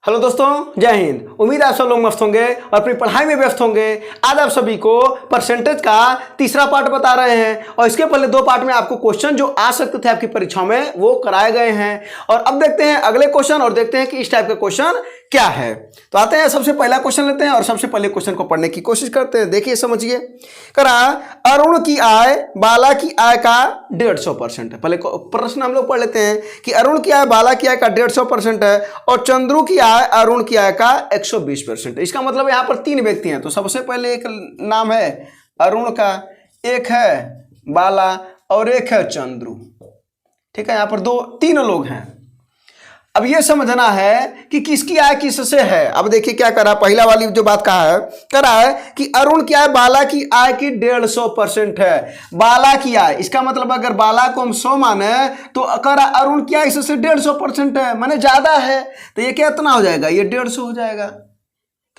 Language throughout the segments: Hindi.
हेलो दोस्तों, जय हिंद। उम्मीद है आप सब लोग मस्त होंगे और अपनी पढ़ाई में व्यस्त होंगे। आज आप सभी को परसेंटेज का तीसरा पार्ट बता रहे हैं और इसके पहले दो पार्ट में आपको क्वेश्चन जो आ सकते थे आपकी परीक्षाओं में वो कराए गए हैं। और अब देखते हैं अगले क्वेश्चन और देखते हैं कि इस टाइप का क्वेश्चन क्या है। तो आते हैं, सबसे पहला क्वेश्चन लेते हैं और सबसे पहले क्वेश्चन को पढ़ने की कोशिश करते हैं। देखिए, समझिए। करा अरुण की आय बाला की आय का 150% है। पहले प्रश्न हम लोग पढ़ लेते हैं कि अरुण की आय बाला की आय का 150% है और चंद्रू की आय अरुण की आय का 120%। इसका मतलब यहाँ पर तीन व्यक्ति हैं। तो सबसे पहले एक नाम है अरुण का, एक है बाला और एक है चंद्रू। ठीक है, यहाँ पर तीनों लोग हैं। अब ये समझना है कि किसकी आय किससे है। अब देखिए क्या करा, पहला वाली जो बात कहा है, करा है कि अरुण की आय बाला की आय की 150% है। बाला की आय, इसका मतलब अगर बाला को हम 100 माने तो करा अरुण की आय इससे 150% है, माने ज्यादा है। तो ये कितना हो जाएगा, ये 150 हो जाएगा,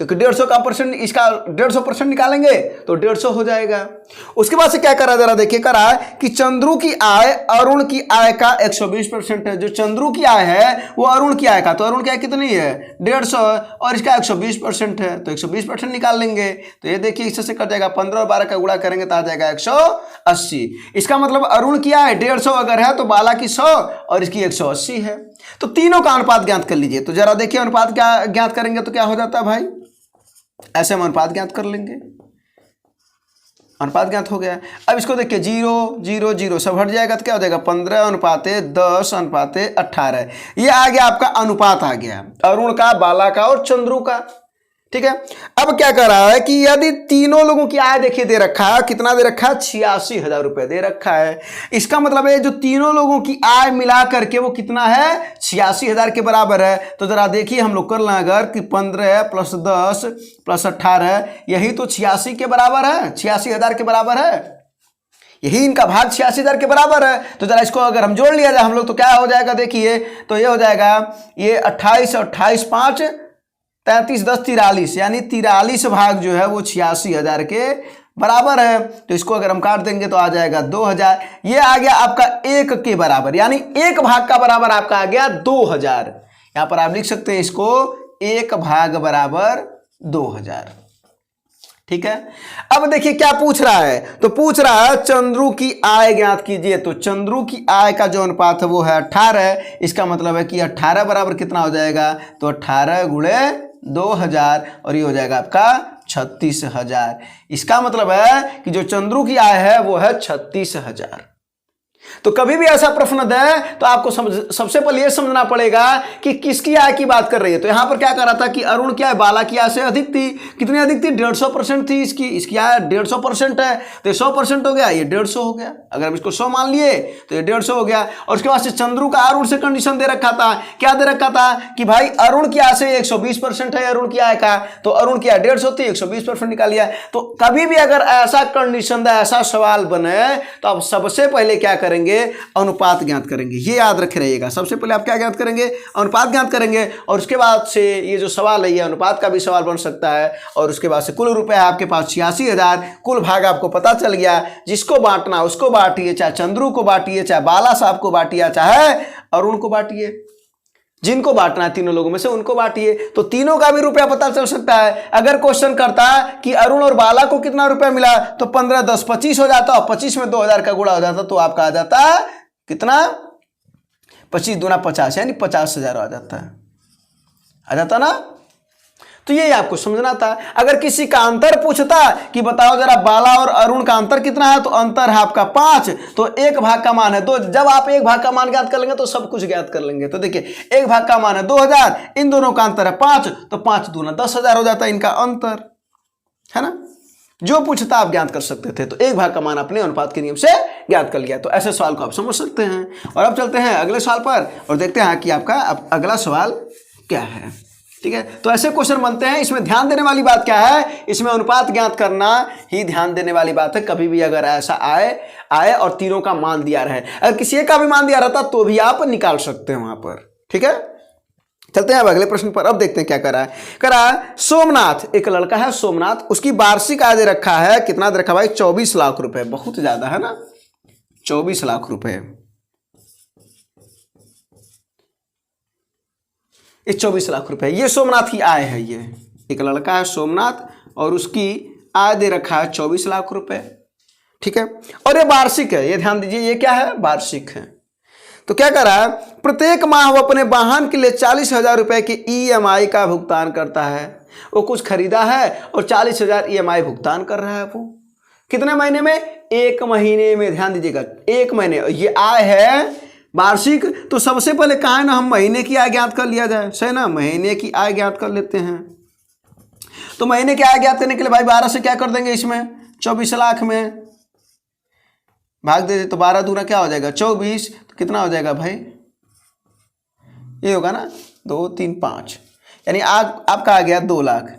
क्योंकि 150 का परसेंट, इसका 150% निकालेंगे तो 150 हो जाएगा। उसके बाद से क्या करा, जरा देखिए। करा कि चंद्रू की आय अरुण की आय का 120% है। जो चंद्रू की आय है वो अरुण की आय का, तो अरुण की आय कितनी है, 150, और इसका 120% है, तो 120% निकाल लेंगे। तो ये देखिए, इससे कट जाएगा, 15 और 12 का गुणा करेंगे तो आ जाएगा 180। इसका मतलब अरुण की आय 150 अगर है तो बाला की 100 और इसकी 180 है। तो तीनों का अनुपात ज्ञात कर लीजिए। तो जरा देखिए, अनुपात क्या ज्ञात करेंगे तो क्या हो जाता है भाई, ऐसे हम अनुपात ज्ञात कर लेंगे। अनुपात ज्ञात हो गया। अब इसको देखिए, 0 0 0 सब हट जाएगा तो क्या हो जाएगा, 15:10:18। ये आ गया आपका अनुपात, आ गया अरुण का, बाला का और चंद्रू का। ठीक है। अब क्या कर रहा है कि यदि तीनों लोगों की आय देखिए दे रखा है, कितना दे रखा है, 86,000 रुपए दे रखा है। इसका मतलब है जो तीनों लोगों की आय मिला करके वो कितना है, 86,000 के बराबर है। तो जरा देखिए, हम लोग कर लें अगर कि 15 + 10 + 18, यही तो 86 के बराबर है, 86,000 के बराबर है। यही इनका भाग 86,000 के बराबर है। तो जरा इसको अगर हम जोड़ लिया जाए हम लोग तो क्या हो जाएगा, देखिए तो ये हो जाएगा, ये 28 और 28 5 33 10 43, यानी 43 भाग जो है वो 86,000 के बराबर है। तो इसको अगर हम काट देंगे तो आ जाएगा 2,000। ये आ गया आपका 1 के बराबर, यानी 1 भाग का बराबर आपका आ गया 2,000। यहां पर आप लिख सकते हैं इसको, 1 भाग बराबर 2,000। ठीक है। अब देखिए क्या पूछ रहा है, तो पूछ रहा है चंद्रू की आय ज्ञात कीजिए। तो चंद्रू की आय का जो अनुपात है वो है 18। इसका मतलब है कि 18 बराबर कितना हो जाएगा, तो 18 × 2,000 और ये हो जाएगा आपका 36,000। इसका मतलब है कि जो चंद्रू की आय है वो है 36,000। तो कभी भी ऐसा प्रश्न दे तो आपको सबसे पहले यह समझना पड़ेगा कि किसकी आय की बात कर रही है। तो यहां पर क्या कर रहा था कि अरुण की आय बाला की आय से अधिक थी। कितनी अधिक थी, 150% थी। इसकी आय 150% है, तो 100% हो गया, ये 150 हो गया। अगर हम इसको 100 मान लिए तो ये 150 हो गया। और उसके बाद से चंद्रू का अरुण से कंडीशन दे रखा था, क्या दे रखा था कि भाई अरुण की आय से 120% है अरुण की आय का, तो अरुण की आय 150 थी, 120% निकाल लिया। तो कभी भी अगर ऐसा कंडीशन दे, ऐसा सवाल बने, तो आप सबसे पहले क्या करेंगे, अनुपात ज्ञात करेंगे। ये याद रखे रहिएगा, सबसे पहले आप क्या ज्ञात करेंगे, अनुपात ज्ञात करेंगे। और उसके बाद से ये जो सवाल है ये अनुपात का भी सवाल बन सकता है। और उसके बाद से कुल रुपए आपके पास 86,000, कुल भाग आपको पता चल गया। जिसको बांटना उसको बांटिए, चाहे चंद्रू को बांटिए, चाहे बाला साहब को बांटिए, चाहे अरुण को बांटिए। जिनको बांटना है तीनों लोगों में से उनको बांटिए, तो तीनों का भी रुपया पता चल सकता है। अगर क्वेश्चन करता कि अरुण और बाला को कितना रुपया मिला, तो 15 10 25 हो जाता, और 25 में 2,000 का गुणा हो जाता, तो आपका आ जाता कितना, 25 दूना 50, यानी 50,000 आ जाता ना। तो ये आपको समझना था। अगर किसी का अंतर पूछता कि बताओ जरा बाला और अरुण का अंतर कितना है, तो अंतर है आपका 5, तो 1 भाग का मान है 2। जब आप 1 भाग का मान ज्ञात कर लेंगे तो सब कुछ ज्ञात कर लेंगे। तो देखिए, 1 भाग का मान है 2,000, इन दोनों का अंतर है 5, तो 5 दूना 10,000 हो जाता है इनका अंतर, है ना। जो पूछता आप ज्ञात कर सकते थे। तो 1 भाग का मान अपने अनुपात के नियम से ज्ञात कर लिया। तो ऐसे सवाल को आप समझ सकते हैं। और अब चलते हैं अगले सवाल पर और देखते हैं कि आपका अगला सवाल क्या है। ठीक है। तो ऐसे क्वेश्चन बनते हैं। इसमें ध्यान देने वाली बात क्या है, इसमें अनुपात ज्ञात करना ही ध्यान देने वाली बात है। कभी भी अगर ऐसा आए और तीनों का मान दिया रहे, अगर किसी एक का भी मान दिया रहता तो भी आप निकाल सकते हैं वहां पर। ठीक है। चलते हैं अब अगले प्रश्न पर। अब देखते हैं क्या करा है सोमनाथ, एक लड़का है सोमनाथ, उसकी वार्षिक आय दे रखा है, कितना दे रखा भाई, 24 लाख रुपए। बहुत ज्यादा है ना, 24 लाख रुपए। ये 24 लाख रुपए। ये सोमनाथ की आय है। ये एक लड़का है सोमनाथ और उसकी आय दे रखा है 24 लाख रुपए, ठीक है। और ये वार्षिक है, ये ध्यान दीजिए, ये क्या है, वार्षिक है। तो क्या कर रहा है, प्रत्येक माह वो अपने वाहन के लिए 40,000 रुपए की EMI का भुगतान करता है। वो कुछ खरीदा है और 40,000 EMI भुगतान कर रहा है। वो कितने महीने में, 1 महीने में। ध्यान दीजिएगा, 1 महीने। ये आय है वार्षिक। तो सबसे पहले कहा है ना, हम महीने की आय ज्ञात कर लिया जाए, सही ना। महीने की आय ज्ञात कर लेते हैं। तो महीने की आय ज्ञात करने के लिए भाई 12 से क्या कर देंगे, इसमें 24 लाख में भाग दे दे तो 12 दूना क्या हो जाएगा, 24। तो कितना हो जाएगा भाई, ये होगा ना 2 3 5, यानी आपका आ गया 2 लाख।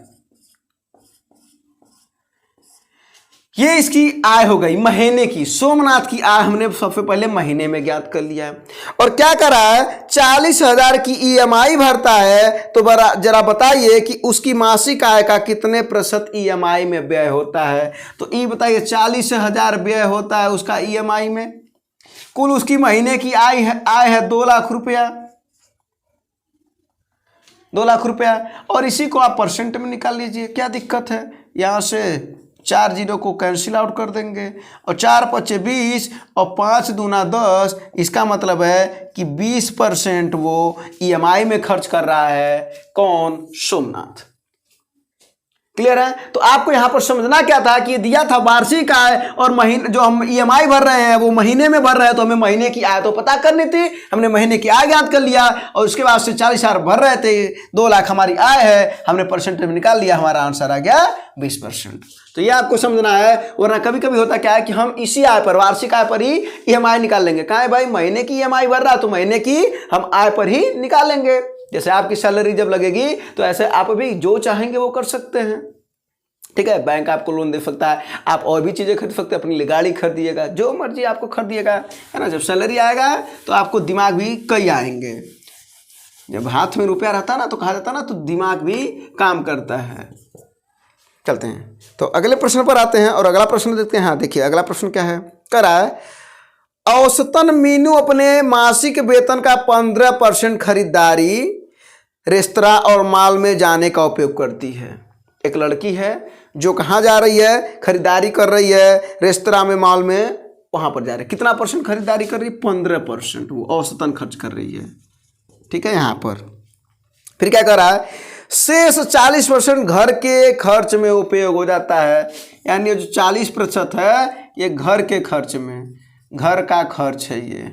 ये इसकी आय हो गई महीने की। सोमनाथ की आय हमने सबसे पहले महीने में ज्ञात कर लिया है। और क्या करा है, 40,000 की EMI भरता है। तो जरा बताइए कि उसकी मासिक आय का कितने % EMI में व्यय होता है। तो ये बताइए, 40,000 व्यय होता है उसका EMI में। कुल उसकी महीने की आय है 2 लाख रुपया, 2 लाख रुपया। और इसी को आप परसेंट में निकाल लीजिए, क्या दिक्कत है। यहां से 4 जीरो को कैंसिल आउट कर देंगे और 4 पचे 20 और 5 दूना 10। इसका मतलब है कि 20% वो EMI में खर्च कर रहा है। कौन, सोमनाथ। क्लियर है। तो आपको यहां पर समझना क्या था कि ये दिया था वार्षिक आय और महीने जो हम EMI भर रहे हैं वो महीने में भर रहे हैं। तो हमें महीने की आय तो पता करनी थी, हमने महीने की आय ज्ञात कर लिया और उसके बाद से 40,000 भर रहे थे, 2 लाख हमारी आय है, हमने परसेंटेज में निकाल लिया, हमारा आंसर आ गया 20%। तो ये आपको समझना है। वरना कभी कभी होता क्या है कि हम इसी आय पर, वार्षिक आय पर ही EMI निकाल लेंगे। कहाँ है भाई, महीने की EMI भर रहा तो महीने की हम आय पर ही निकालेंगे। जैसे आपकी सैलरी जब लगेगी तो ऐसे आप भी जो चाहेंगे वो कर सकते हैं, ठीक है। बैंक आपको लोन दे सकता है, आप और भी चीज़ें खरीद सकते हैं, अपनी गाड़ी खरीदिएगा, जो मर्जी आपको खरीदिएगा, है ना। जब सैलरी आएगा तो आपको दिमाग भी कई आएंगे। जब हाथ में रुपया रहता है ना तो कहा जाता है ना, तो दिमाग भी काम करता है। चलते हैं तो अगले प्रश्न पर आते हैं और अगला प्रश्न देखते हैं। हाँ देखिए, अगला प्रश्न क्या है, करा है औसतन मीनू अपने मासिक वेतन का 15% खरीदारी रेस्तरां और मॉल में जाने का उपयोग करती है। एक लड़की है जो कहाँ जा रही है, खरीदारी कर रही है, रेस्तरां में, मॉल में, वहां पर जा रही है। कितना % खरीदारी कर रही है, 15% वो औसतन खर्च कर रही है, ठीक है। यहाँ पर फिर क्या कर रहा है, शेष 40% घर के खर्च में उपयोग हो जाता है। यानी जो 40% है ये घर के खर्च में, घर का खर्च है ये,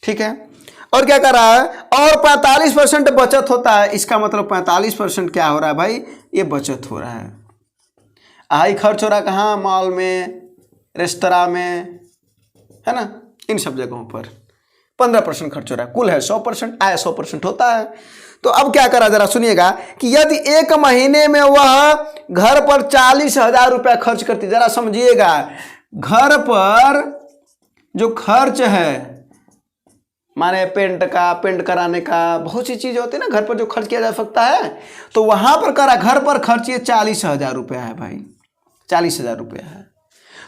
ठीक है। और क्या कर रहा है, और 45% बचत होता है। इसका मतलब 45% क्या हो रहा है भाई, ये बचत हो रहा है। हाई खर्च हो रहा है कहाँ, मॉल में, रेस्तरां में, है ना, इन सब जगहों पर 15% खर्च हो रहा है। कुल है 100%, आय 100% होता है। तो अब क्या करा, जरा सुनिएगा कि यदि 1 महीने में वह घर पर 40,000 रुपया खर्च करती, जरा समझिएगा, घर पर जो खर्च है, माने पेंट कराने का, बहुत सी चीजें होती है ना घर पर जो खर्च किया जा सकता है, तो वहां पर करा घर पर खर्च ये 40,000 रुपया है भाई, 40,000 रुपया है।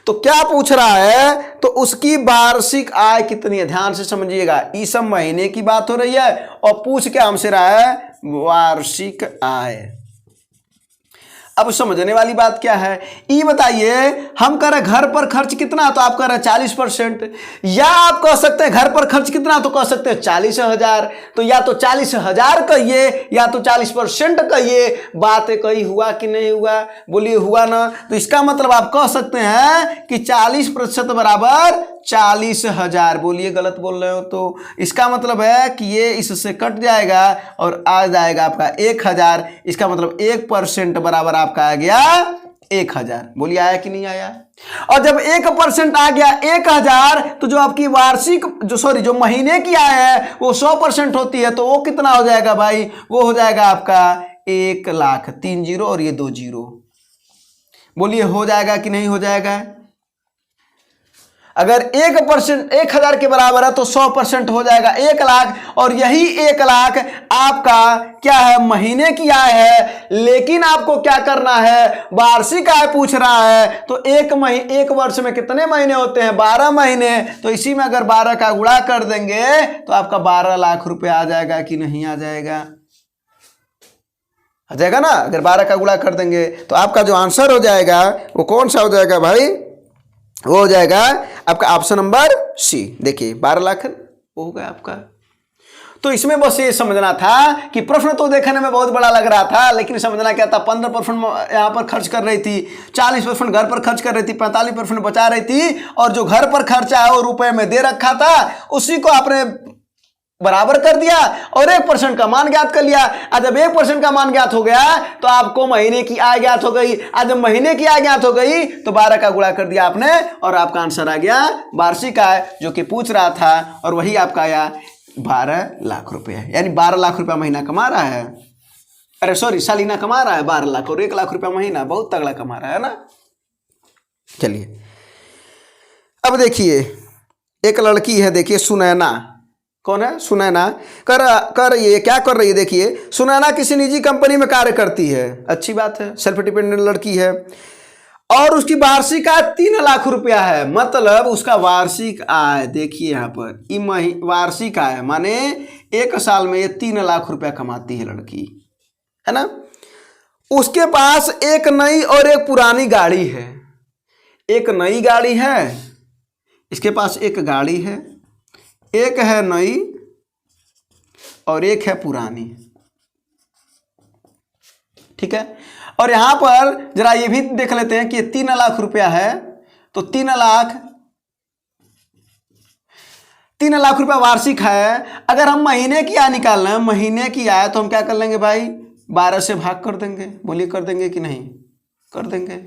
तो क्या पूछ रहा है, तो उसकी वार्षिक आय कितनी है। ध्यान से समझिएगा, इस सब महीने की बात हो रही है और पूछ क्या हमसे रहा है, वार्षिक आय। अब समझने वाली बात क्या है, ये बताइए, हम कह रहे घर पर खर्च कितना, तो आप कह रहे 40%, या आप कह सकते हैं घर पर खर्च कितना, तो कह सकते हैं 40,000। तो या तो 40,000 कहिए या तो 40% कहिए। बात कही हुआ कि नहीं हुआ, बोलिए हुआ ना। तो इसका मतलब आप कह सकते हैं कि 40% बराबर 40,000। बोलिए गलत बोल रहे हो तो इसका मतलब है कि ये इससे कट जाएगा और आ जाएगा आपका 1,000। इसका मतलब 1% बराबर आपका आ गया 1,000। बोलिए आया कि नहीं आया। और जब 1% आ गया 1,000, तो जो आपकी वार्षिक जो महीने की आय है वो 100% होती है। तो वो कितना हो जाएगा भाई, वो हो जाएगा आपका 1 लाख। 3 जीरो और ये 2 जीरो। बोलिए हो जाएगा कि नहीं हो जाएगा। अगर 1%, 1000 के बराबर है तो 100% हो जाएगा 1 लाख, और यही 1 लाख आपका क्या है, महीने की आय है। लेकिन आपको क्या करना है, वार्षिक आय पूछ रहा है, तो एक वर्ष में कितने महीने होते हैं, 12 महीने। तो इसी में अगर 12 का गुणा कर देंगे तो आपका 12 लाख रुपए आ जाएगा कि नहीं आ जाएगा, आ जाएगा ना। अगर 12 का गुणा कर देंगे तो आपका जो आंसर हो जाएगा वो कौन सा हो जाएगा भाई, वो हो जाएगा आपका ऑप्शन नंबर सी। देखिए 12 लाख वो हो गया आपका। तो इसमें बस ये समझना था कि प्रश्न तो देखने में बहुत बड़ा लग रहा था, लेकिन समझना क्या था, 15% यहाँ पर खर्च कर रही थी, 40% घर पर खर्च कर रही थी, 45% बचा रही थी, और जो घर पर खर्चा है वो रुपए में दे रखा था, उसी को आपने बराबर कर दिया और 1% का मान ज्ञात कर लिया। आज जब 1% का मान ज्ञात हो गया तो आपको महीने की आय ज्ञात हो गई। आज जब महीने की आय ज्ञात हो गई तो 12 का गुणा कर दिया आपने और आपका आंसर आ गया वार्षिक आय, जो कि पूछ रहा था, और वही आपका आया 12 लाख रुपए। यानी 12 लाख रुपया महीना कमा रहा है, अरे सॉरी सालीना कमा रहा है 12 लाख, और 1 लाख रुपया महीना, बहुत तगड़ा कमा रहा है ना। चलिए अब देखिए, एक लड़की है, देखिए सुनैना, कौन है, सुनैना, कर ये क्या कर रही है, देखिए सुनैना किसी निजी कंपनी में कार्य करती है, अच्छी बात है, सेल्फ डिपेंडेंट लड़की है, और उसकी वार्षिक आय 3 लाख रुपया है। मतलब उसका वार्षिक आय देखिए यहाँ पर, वार्षिक आय माने 1 साल में ये 3 लाख रुपया कमाती है लड़की, है ना। उसके पास एक नई और एक पुरानी गाड़ी है, एक नई गाड़ी है, इसके पास एक गाड़ी है, एक है नई और एक है पुरानी, ठीक है। और यहां पर जरा ये भी देख लेते हैं कि 3 लाख रुपया है, तो 3 लाख रुपया वार्षिक है। अगर हम महीने की आय निकालना है, महीने की आय, तो हम क्या कर लेंगे भाई, 12 से भाग कर देंगे। बोलिए कर देंगे कि नहीं, कर देंगे।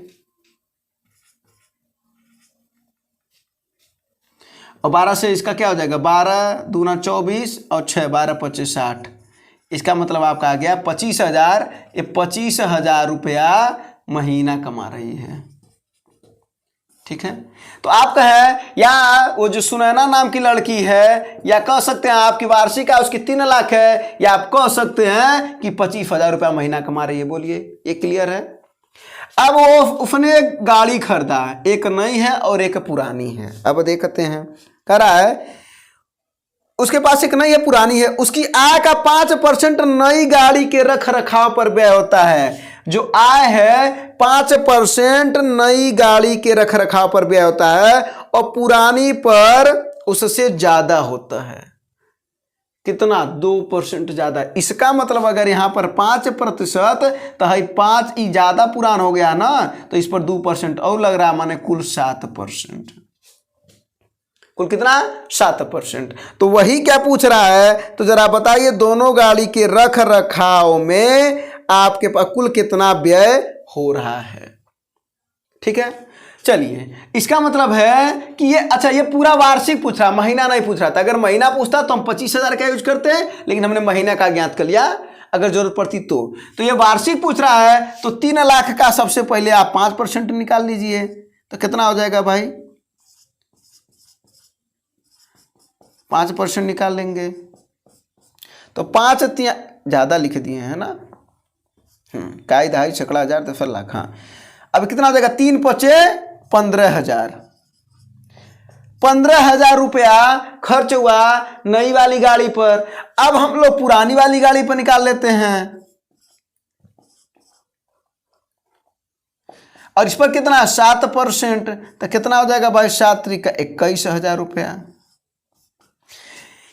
और 12 से इसका क्या हो जाएगा, 12 दूना 24 और 6 12 25 60, इसका मतलब आपका आ गया 25,000। ये 25,000 रुपया महीना कमा रही है, ठीक है। तो आपका है, या वो जो सुनैना नाम की लड़की है, या कह सकते हैं आपकी वार्षिक आय उसकी 3 लाख है, या आप कह सकते हैं कि 25,000 रुपया महीना कमा रही है। बोलिए ये क्लियर है। अब उसने गाड़ी खरीदा, एक नई है और एक पुरानी है। अब देखते हैं, कह रहा है उसके पास एक नई है पुरानी है, उसकी आय का 5% नई गाड़ी के रख रखाव पर व्यय होता है। जो आय है 5% नई गाड़ी के रख रखाव पर व्यय होता है, और पुरानी पर उससे ज्यादा होता है। कितना, 2% ज्यादा। इसका मतलब अगर यहां पर 5% तो है 5 ज्यादा पुरान हो गया ना, तो इस पर 2% और लग रहा है, माने कुल 7%। कुल कितना, 7%। तो वही क्या पूछ रहा है, तो जरा बताइए दोनों गाड़ी के रख रखाव में आपके पास कुल कितना व्यय हो रहा है, ठीक है। चलिए इसका मतलब है कि ये, अच्छा ये पूरा वार्षिक पूछ रहा, महीना नहीं पूछ रहा था। अगर महीना पूछता तो हम 25,000 का यूज करते हैं, लेकिन हमने महीना का ज्ञात कर लिया अगर जरूरत पड़ती तो ये वार्षिक पूछ रहा है। तो 3 लाख का सबसे पहले आप 5% निकाल लीजिए, तो कितना हो जाएगा भाई, 5% निकाल लेंगे तो 5 ज्यादा लिख दिए हैं ना, काई दहाई छकड़ा 1000 तो फिर लाख। हाँ अब कितना हो जाएगा, 3 पचे 15,000। 15,000 रुपया खर्च हुआ नई वाली गाड़ी पर। अब हम लोग पुरानी वाली गाड़ी पर निकाल लेते हैं, और इस पर कितना 7%, तो कितना हो जाएगा भाई, 7 त्रिका 21,000 रुपया।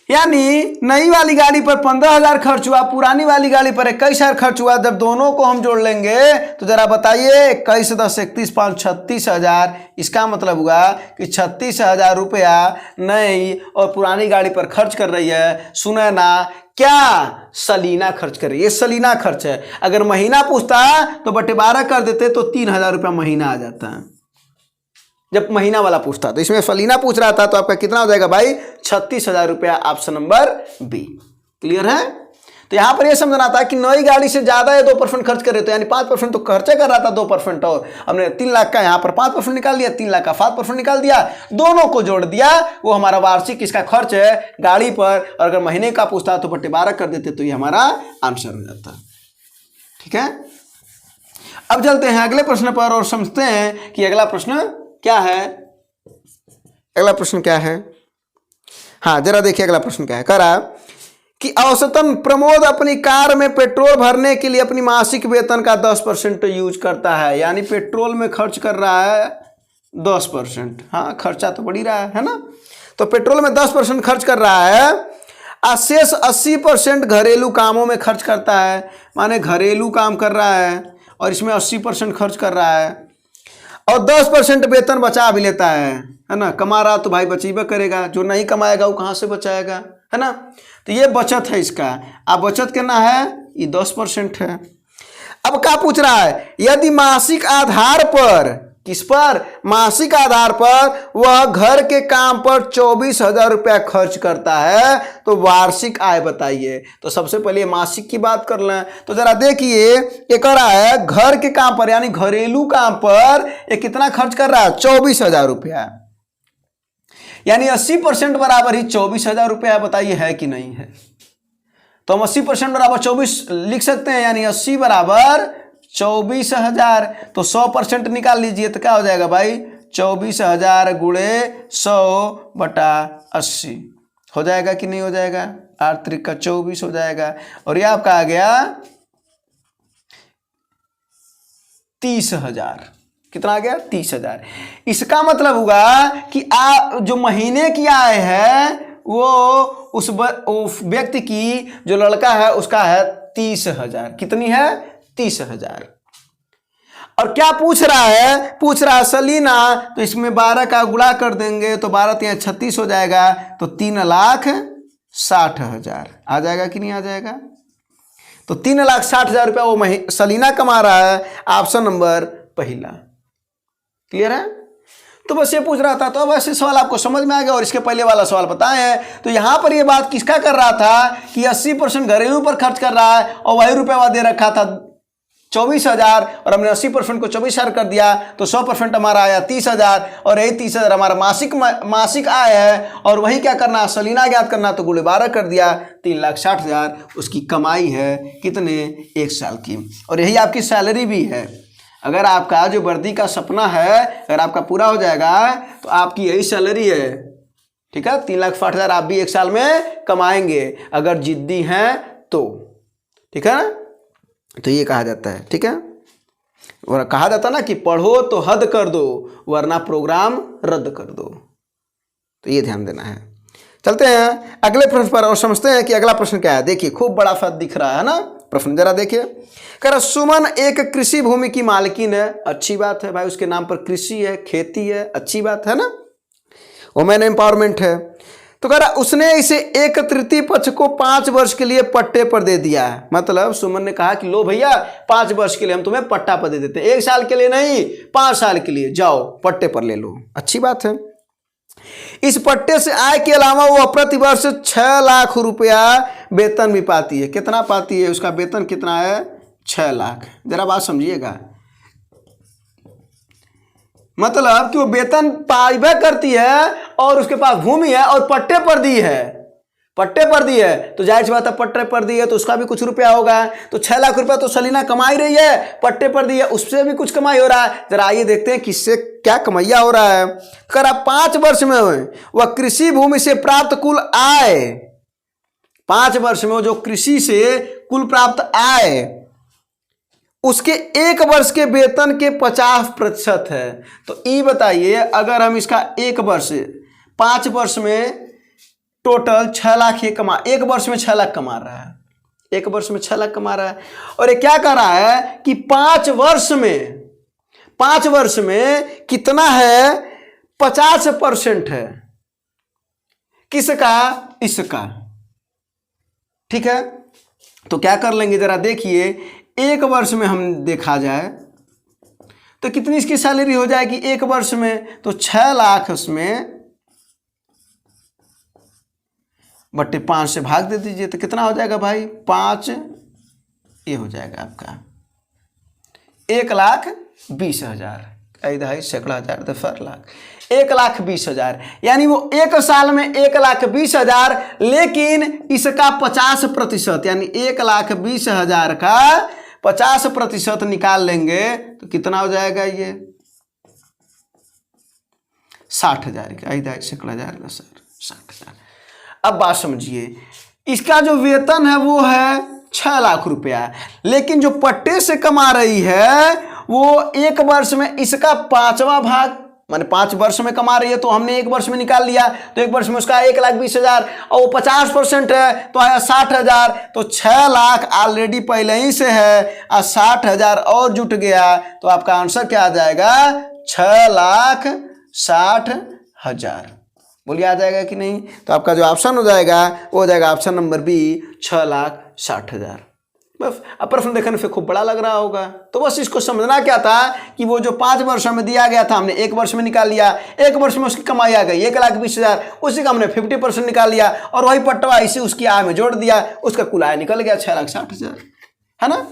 यानी नई वाली गाड़ी पर 15,000 खर्च हुआ, पुरानी वाली गाड़ी पर 21,000 खर्च हुआ। जब दोनों को हम जोड़ लेंगे तो जरा बताइए, 21 10 31 5 36,000। इसका मतलब हुआ कि 36,000 रुपया नई और पुरानी गाड़ी पर खर्च कर रही है सुनैना। क्या, सलीना खर्च कर रही है, सलीना खर्च है। अगर महीना पूछता तो बटे 12 कर देते तो 3,000 रुपया महीना आ जाता है, जब महीना वाला पूछता। तो इसमें सलीना पूछ रहा था, तो आपका कितना हो जाएगा भाई, 36,000 रुपया, ऑप्शन नंबर बी। क्लियर है। तो यहाँ पर ये समझना था कि नई गाड़ी से ज़्यादा है 2% खर्च कर रहे तो यानी 5% तो खर्चा कर रहा था 2%, और हमने 3 लाख का यहाँ पर 5% निकाल दिया, 3 लाख का 5% निकाल दिया, दोनों को जोड़ दिया, वो हमारा वार्षिक इसका खर्च है गाड़ी पर। और अगर महीने का पूछता तो बट्टे 12 कर देते तो ये हमारा आंसर हो जाता। ठीक है, अब चलते हैं अगले प्रश्न पर और समझते हैं कि अगला प्रश्न क्या है। अगला प्रश्न क्या है, हाँ जरा देखिए अगला प्रश्न क्या है। कह रहा कि औसतन प्रमोद अपनी कार में पेट्रोल भरने के लिए अपनी मासिक वेतन का 10% यूज करता है, यानी पेट्रोल में खर्च कर रहा है 10%। हाँ खर्चा तो बढ़ ही रहा है ना, तो पेट्रोल में 10% खर्च कर रहा है, शेष 80% घरेलू कामों में खर्च करता है, माने घरेलू काम कर रहा है और इसमें 80% खर्च कर रहा है, और 10% वेतन बचा भी लेता है ना। कमा रहा तो भाई बचीबा करेगा, जो नहीं कमाएगा वो कहाँ से बचाएगा, है ना। तो ये बचत है इसका, आप बचत करना है, ये 10% है। अब क्या पूछ रहा है, यदि मासिक आधार पर, किस पर, मासिक आधार पर वह घर के काम पर 24,000 रुपया खर्च करता है तो वार्षिक आय बताइए। तो सबसे पहले मासिक की बात कर लें, तो जरा देखिए ये कर रहा है घर के काम पर यानी घरेलू काम पर ये कितना खर्च कर रहा है, 24,000 रुपया, यानी 80% बराबर ही 24,000 रुपया। बताइए है कि नहीं है, तो हम 80% बराबर 24 लिख सकते हैं, यानी 80 बराबर 24,000। तो 100% निकाल लीजिए तो क्या हो जाएगा भाई, 24,000 गुणे 100/80 हो जाएगा कि नहीं हो जाएगा, 8 त्रिक का 24 हो जाएगा, और ये आपका आ गया 30,000। कितना आ गया, 30,000। इसका मतलब हुआ कि जो महीने की आय है वो उस व्यक्ति की, जो लड़का है उसका है 30,000। कितनी है, 30,000। और क्या पूछ रहा है, पूछ रहा है सलीना, तो इसमें 12 का गुणा कर देंगे तो 12 यहाँ 36 हो जाएगा, तो 3,60,000 आ जाएगा कि नहीं आ जाएगा। तो 3,60,000 रुपया वो सलीना कमा रहा है, ऑप्शन नंबर पहला। क्लियर है, तो बस ये पूछ रहा था। तो अब ऐसे सवाल आपको समझ में आ गया, और इसके पहले वाला सवाल बताए हैं। तो यहां पर ये बात किसका कर रहा था कि 80% घरेलू पर खर्च कर रहा है, और वही रुपया दे रखा था 24,000, और हमने 80% को 24,000 कर दिया, तो 100% हमारा आया 30,000, और यही 30,000 हमारा मासिक आय है। और वही क्या करना, सलीना ज्ञात करना, तो गुणे 12 कर दिया, 3,60,000 उसकी कमाई है, कितने, 1 साल की। और यही आपकी सैलरी भी है। अगर आपका जो वर्दी का सपना है अगर आपका पूरा हो जाएगा तो आपकी यही सैलरी है। ठीक है, 3,60,000 आप भी 1 साल में कमाएंगे अगर जिद्दी हैं तो। ठीक है ना, तो ये कहा जाता है। ठीक है, और कहा जाता ना कि पढ़ो तो हद कर दो वरना प्रोग्राम रद्द कर दो, तो ये ध्यान देना है। चलते हैं अगले प्रश्न पर और समझते हैं कि अगला प्रश्न क्या है। देखिए खूब बड़ा सा दिख रहा है ना प्रश्न, जरा देखिए। कह रहा सुमन एक कृषि भूमि की मालकिन है, अच्छी बात है भाई, उसके नाम पर कृषि है, खेती है, अच्छी बात है ना, वुमेन एम्पावरमेंट है। तो कह रहा उसने इसे 1/3 पक्ष को 5 वर्ष के लिए पट्टे पर दे दिया है। मतलब सुमन ने कहा कि लो भैया 5 वर्ष के लिए हम तुम्हें पट्टा पर दे देते हैं, 1 साल के लिए नहीं 5 साल के लिए, जाओ पट्टे पर ले लो, अच्छी बात है। इस पट्टे से आय के अलावा वो प्रति वर्ष 6 लाख रुपया वेतन भी पाती है। कितना पाती है, उसका वेतन कितना है, 6 लाख। जरा बात समझिएगा, मतलब कि वो वेतन पाइबा करती है और उसके पास भूमि है और पट्टे पर दी है, पट्टे पर दी है, तो जाहिर सी बात है पट्टे पर दी है तो उसका भी कुछ रुपया होगा। तो 6 लाख रुपया तो सलीना कमा ही रही है, पट्टे पर दी है उससे भी कुछ कमाई हो रहा है। जरा आइए देखते हैं किससे क्या कमाइया हो रहा है। करा 5 वर्ष में वह कृषि भूमि से प्राप्त कुल आय, 5 वर्ष में जो कृषि से कुल प्राप्त आय उसके 1 वर्ष के वेतन के 50% है। तो ये बताइए अगर हम इसका 1 वर्ष 5 वर्ष में टोटल 6 लाख ये कमा, 1 वर्ष में 6 लाख कमा रहा है, 1 वर्ष में 6 लाख कमा रहा है। और ये क्या कर रहा है कि 5 वर्ष में कितना है, 50% है, किसका, इसका। ठीक है, तो क्या कर लेंगे जरा देखिए, 1 वर्ष में हम देखा जाए तो कितनी इसकी सैलरी हो जाएगी 1 वर्ष में, तो 6 लाख उसमें बट्टे 5 से भाग दे दीजिए तो कितना हो जाएगा भाई 5, ये हो जाएगा आपका 1,20,000, 2 सैकड़ा हजार 10 लाख, 1,20,000, यानी वो एक साल में 1,20,000, लेकिन इसका 50% यानी 1,20,000 का 50% निकाल लेंगे तो कितना हो जाएगा ये 60,000 का, 2 सैकड़ा हजार 10,000, 60,000। अब बात समझिए, इसका जो वेतन है वो है 6 लाख रुपया, लेकिन जो पट्टे से कमा रही है वो एक वर्ष में इसका 5वां भाग, माने 5 वर्ष में कमा रही है तो हमने एक वर्ष में निकाल लिया, तो एक वर्ष में उसका 1,20,000 और वो 50% है तो आया 60,000, तो 6 लाख ऑलरेडी पहले ही से है और 60,000 और जुट गया, तो आपका आंसर क्या आ जाएगा 6,60,000। बोलिए आ जाएगा कि नहीं? तो आपका जो ऑप्शन हो जाएगा वो हो जाएगा ऑप्शन नंबर बी 6,60,000। बस अब प्रश्न देखने से खूब बड़ा लग रहा होगा, तो बस इसको समझना क्या था कि वो जो 5 वर्षों में दिया गया था हमने एक वर्ष में निकाल लिया, एक वर्ष में उसकी कमाई आ गई 1,20,000, उसी का हमने 50% निकाल लिया और वही पट्टवा इसी उसकी आय में जोड़ दिया, उसका कुल आय निकल गया 6,60,000, है ना।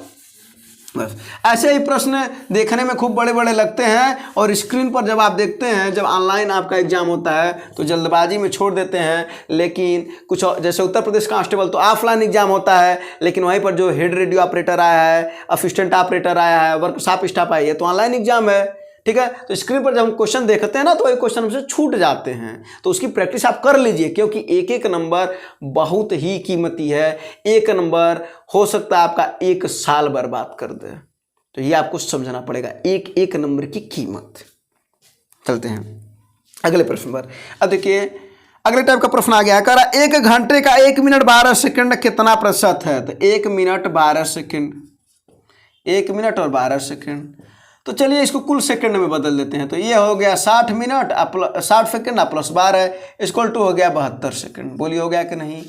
बस ऐसे ही प्रश्न देखने में खूब बड़े बड़े लगते हैं और स्क्रीन पर जब आप देखते हैं, जब ऑनलाइन आपका एग्जाम होता है तो जल्दबाजी में छोड़ देते हैं, लेकिन कुछ जैसे उत्तर प्रदेश कांस्टेबल तो ऑफलाइन एग्जाम होता है, लेकिन वहीं पर जो हेड रेडियो ऑपरेटर आया है, असिस्टेंट ऑपरेटर आया है, वर्कशॉप स्टाफ आया है, तो ऑनलाइन एग्जाम है, ठीक है। तो स्क्रीन पर जब हम क्वेश्चन देखते हैं ना तो ये क्वेश्चन हमसे छूट जाते हैं, तो उसकी प्रैक्टिस आप कर लीजिए, क्योंकि एक एक नंबर बहुत ही कीमती है। एक नंबर हो सकता है आपका 1 साल बर्बाद कर दे, तो ये आपको समझना पड़ेगा एक एक नंबर की कीमत। चलते हैं अगले प्रश्न पर। अब देखिए अगले टाइप का प्रश्न आ गया, कह रहा 1 घंटे का 1 मिनट 12 सेकंड कितना प्रतिशत है? तो 1 मिनट 12 सेकंड, 1 मिनट और 12 सेकंड, तो चलिए इसको कुल सेकंड में बदल देते हैं। तो ये हो गया 60 minute 60 second plus 12 equal to हो गया 72 सेकंड। बोलिए हो गया कि नहीं?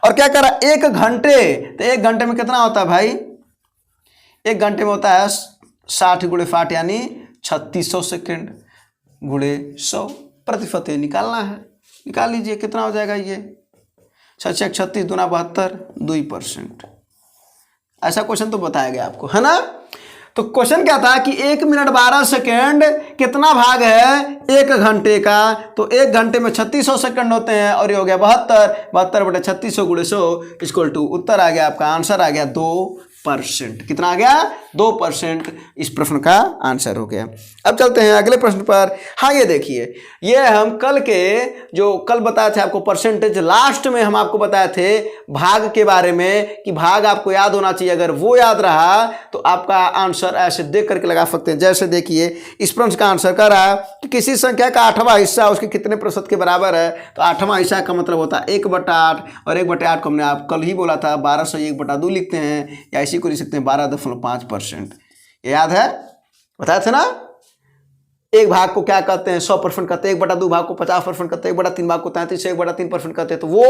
और क्या करा 1 घंटे, तो 1 घंटे में कितना होता है भाई? 1 घंटे में होता है 60 × 60 यानी 3600 सेकंड गुणे 100 प्रतिशत निकालना है। निकाल लीजिए कितना हो जाएगा ये 6 36 दूना 72 2%। ऐसा क्वेश्चन तो बताया गया आपको, है ना। तो क्वेश्चन क्या था कि 1 मिनट 12 सेकेंड कितना भाग है 1 घंटे का? तो 1 घंटे में 3600 सेकंड होते हैं और ये हो गया 72 बटे 3600 गुणे 100 इक्वल टू उत्तर आ गया आपका, आंसर आ गया 2%। कितना आ गया? 2% इस प्रश्न का आंसर हो गया। अब चलते हैं अगले प्रश्न पर। हाँ ये देखिए, ये हम कल बताए थे आपको परसेंटेज, लास्ट में हम आपको बताए थे भाग के बारे में कि भाग आपको याद होना चाहिए। अगर वो याद रहा तो आपका आंसर ऐसे देख करके लगा सकते हैं। जैसे देखिए इस प्रश्न का आंसर कर रहा है कि किसी संख्या का 8वां हिस्सा उसके कितने प्रतिशत के बराबर है? तो 8वां हिस्सा का मतलब होता है 1/8 और 1/8 को हमने आप कल ही बोला था 1200 1/2 लिखते हैं, या इसी को लिख सकते हैं 12.5%। ये याद है? बताया थे ना। एक भाग को क्या कहते हैं? 100% कहते हैं। 1/2 भाग को 50% कहते हैं। 1/3 भाग को 33 से 1/3% कहते हैं। तो वो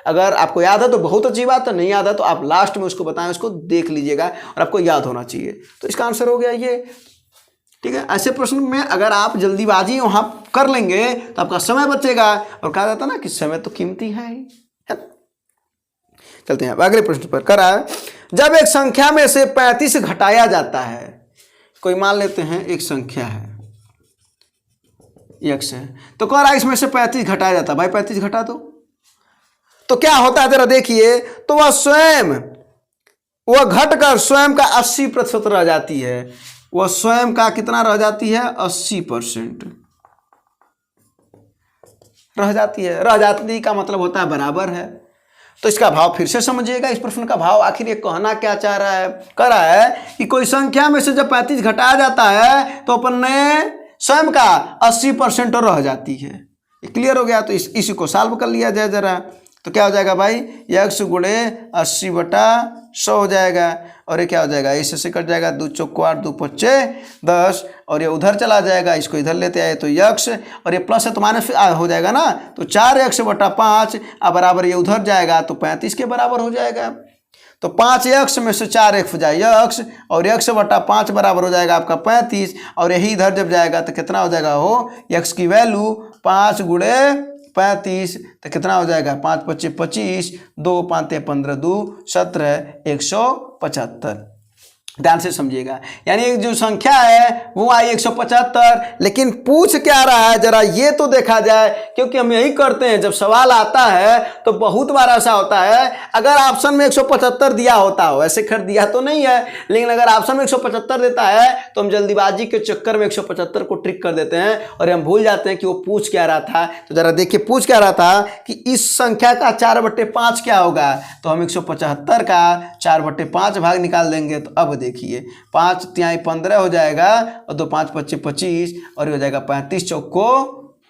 अगर आपको याद है तो बहुत अच्छी बात है, नहीं याद है तो आप लास्ट में उसको बताएं, उसको देख लीजिएगा और आपको याद होना चाहिए। तो इसका आंसर हो गया ये, ठीक है। ऐसे प्रश्न में अगर आप जल्दीबाजी वहां कर लेंगे तो आपका समय बचेगा, और कहा जाता ना कि समय तो कीमती है। चलते हैं अब अगले प्रश्न पर। करा जब एक संख्या में से 35 घटाया जाता है, कोई मान लेते हैं एक संख्या है x है, तो कह रहा है इसमें से 35 घटाया जाता है। भाई 35 घटा दो तो क्या होता है जरा देखिए, तो वह घटकर स्वयं का 80% रह जाती है। वह स्वयं का कितना रह जाती है? 80% रह जाती है। रह जाती का मतलब होता है बराबर है। तो इसका भाव फिर से समझिएगा, इस प्रश्न का भाव आखिर ये कहना क्या चाह रहा है? कह रहा है कि कोई संख्या में से जब 35 घटाया जाता है तो अपने स्वयं का 80% रह जाती है। ये क्लियर हो गया? तो इसी को सॉल्व कर लिया जाए जरा। तो क्या हो जाएगा भाई? x गुणे 80/100 हो जाएगा, और ये क्या हो जाएगा? इससे से कट जाएगा, 2 चौको 8 2 5 10, और ये उधर चला जाएगा, इसको इधर लेते आए तो x, और ये प्लस है तो माइनस हो जाएगा ना, तो 4x/5 बराबर ये उधर जाएगा तो 35 के बराबर हो जाएगा। तो 5x में से 4x जाए x, और x/5 बराबर हो जाएगा आपका 35, और यही इधर जब जाएगा तो कितना हो जाएगा? हो x की वैल्यू 5 गुणे 35, तो कितना हो जाएगा 5 × 5 = 25, 2 × 5 = 15, 2 = 17, 175। ध्यान से समझिएगा, यानी एक जो संख्या है वो आई 175, लेकिन पूछ क्या रहा है जरा ये तो देखा जाए, क्योंकि हम यही करते हैं जब सवाल आता है तो बहुत बार ऐसा होता है, अगर ऑप्शन में 175 दिया होता हो, ऐसे खैर दिया तो नहीं है, लेकिन अगर ऑप्शन में 175 देता है तो हम जल्दीबाजी के चक्कर में 175 को ट्रिक कर देते हैं और हम भूल जाते हैं कि वो पूछ क्या रहा था। तो जरा देखिए पूछ क्या रहा था कि इस संख्या का 4/5 क्या होगा, तो हम 175 का 4/5 भाग निकाल देंगे। तो अब देखिए 5 × 3 = 15 हो जाएगा और 2 × 5 = 25 और ये हो जाएगा 35 चौको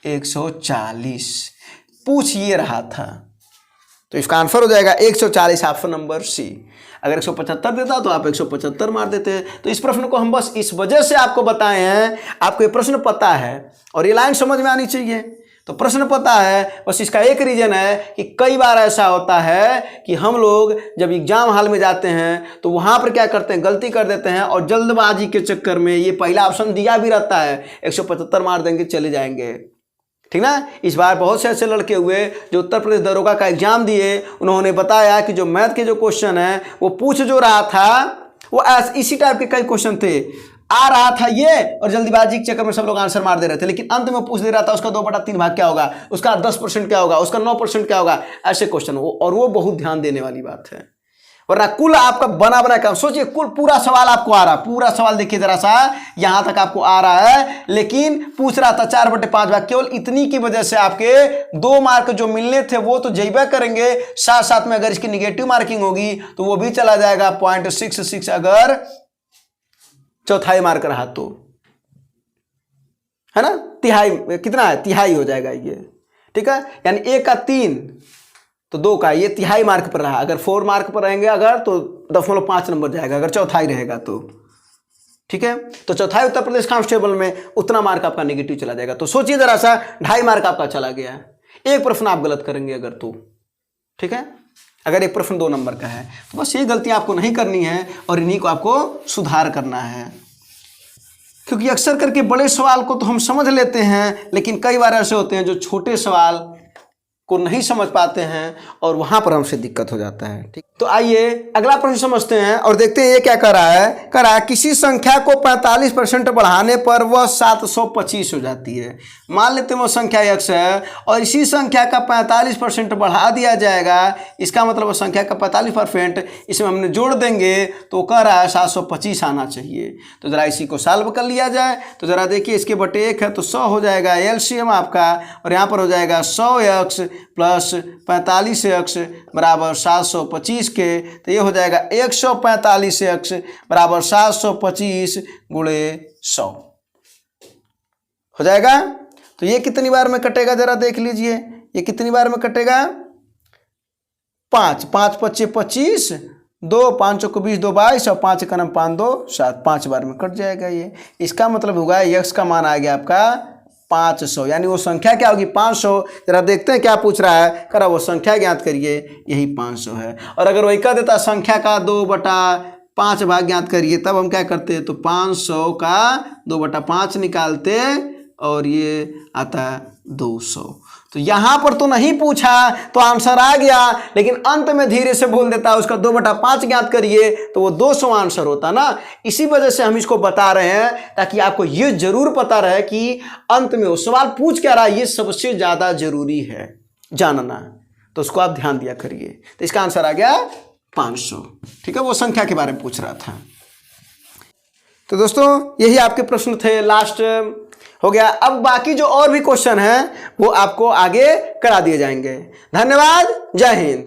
140। पूछ ये रहा था, तो इसका आंसर हो जाएगा 140, ऑप्शन नंबर सी। अगर 175 देता तो आप 175 मार देते। तो इस प्रश्न को हम बस इस वजह से आपको बताए हैं, आपको ये प्रश्न पता है और ये लाइन समझ में आनी चाहिए। तो प्रश्न पता है, बस इसका एक रीजन है कि कई बार ऐसा होता है कि हम लोग जब एग्जाम हॉल में जाते हैं तो वहां पर क्या करते हैं, गलती कर देते हैं और जल्दबाजी के चक्कर में ये पहला ऑप्शन दिया भी रहता है 175 मार देंगे, चले जाएंगे, ठीक ना। इस बार बहुत से ऐसे लड़के हुए जो उत्तर प्रदेश दरोगा का एग्जाम दिए, उन्होंने बताया कि जो मैथ के जो क्वेश्चन है वो पूछ जो रहा था वो इसी टाइप के कई क्वेश्चन थे, आ रहा था ये और जल्दीबाजी के चक्कर में सब लोग आंसर मार दे रहे थे, लेकिन अंत में पूछ दे रहा था उसका 2/3 भाग क्या होगा, उसका 10% क्या होगा, उसका 9% क्या होगा, ऐसे क्वेश्चन और वो बहुत ध्यान देने वाली बात है। वरना कुल आपका बना बना काम सोचिए, कुल पूरा सवाल आपको आ रहा, पूरा सवाल देखिए जरा सा, यहां तक आपको आ रहा है, लेकिन पूछ रहा था 4/5 भाग, केवल इतनी की वजह से आपके 2 मार्क जो मिलने थे वो तो जइबा करेंगे, साथ साथ में अगर इसकी निगेटिव मार्किंग होगी तो वो भी चला जाएगा 0.66, अगर चौथाई मार्क रहा तो, है ना, तिहाई कितना है, तिहाई हो जाएगा ये, ठीक है। यानी 1 का 3 तो 2 का ये तिहाई मार्क पर रहा, अगर 4 मार्क पर रहेंगे अगर तो 0.5 नंबर जाएगा, अगर चौथाई रहेगा तो, ठीक है। तो चौथाई उत्तर प्रदेश कांस्टेबल में उतना मार्क आपका नेगेटिव चला जाएगा। तो सोचिए जरा सा, 2.5 मार्क आपका चला गया, एक प्रश्न आप गलत करेंगे अगर तो, ठीक है। अगर एक प्रश्न 2 नंबर का है तो बस ये गलतियां आपको नहीं करनी है और इन्हीं को आपको सुधार करना है, क्योंकि अक्सर करके बड़े सवाल को तो हम समझ लेते हैं, लेकिन कई बार ऐसे होते हैं जो छोटे सवाल को नहीं समझ पाते हैं और वहां पर हमसे दिक्कत हो जाता है, ठीक। तो आइए अगला प्रश्न समझते हैं और देखते हैं ये क्या कर रहा है। कह रहा है किसी संख्या को 45% बढ़ाने पर वह 725 हो जाती है। मान लेते हैं वो संख्या x है और इसी संख्या का 45% बढ़ा दिया जाएगा, इसका मतलब वो संख्या का 45% इसमें हमने जोड़ देंगे तो कह रहा है 725 आना चाहिए। तो जरा इसी को सॉल्व कर लिया जाए। तो जरा देखिए, इसके बटे 1 है तो 100 हो जाएगा एलसीएम आपका, और यहाँ पर हो जाएगा 100x प्लस 45x बराबर 725 के, तो ये हो जाएगा 145x बराबर 725 गुणे 100 हो जाएगा। तो ये कितनी बार में कटेगा जरा देख लीजिए, ये कितनी बार में कटेगा, 5 5 × 5 = 25, 2 5 × 20 2 22 और 5 × 5 2 7, 5 बार में कट जाएगा ये। इसका मतलब होगा x का मान आ गया आपका 500, यानी वो संख्या क्या होगी 500। जरा देखते हैं क्या पूछ रहा है, करा वो संख्या ज्ञात करिए, यही 500 है। और अगर वही कह देता संख्या का 2/5 भाग ज्ञात करिए, तब हम क्या करते, तो 500 का 2/5 निकालते और ये आता है 200। तो यहां पर तो नहीं पूछा तो आंसर आ गया, लेकिन अंत में धीरे से बोल देता है उसका 2/5 ज्ञात करिए, तो वो 200 आंसर होता ना। इसी वजह से हम इसको बता रहे हैं ताकि आपको ये जरूर पता रहे कि अंत में वो सवाल पूछ क्या रहा है, ये सबसे ज्यादा जरूरी है जानना, तो उसको आप ध्यान दिया करिए। तो इसका आंसर आ गया 500, ठीक है। वो संख्या के बारे में पूछ रहा था। तो दोस्तों यही आपके प्रश्न थे, लास्ट हो गया। अब बाकी जो और भी क्वेश्चन हैं वो आपको आगे करा दिए जाएंगे। धन्यवाद, जय हिंद।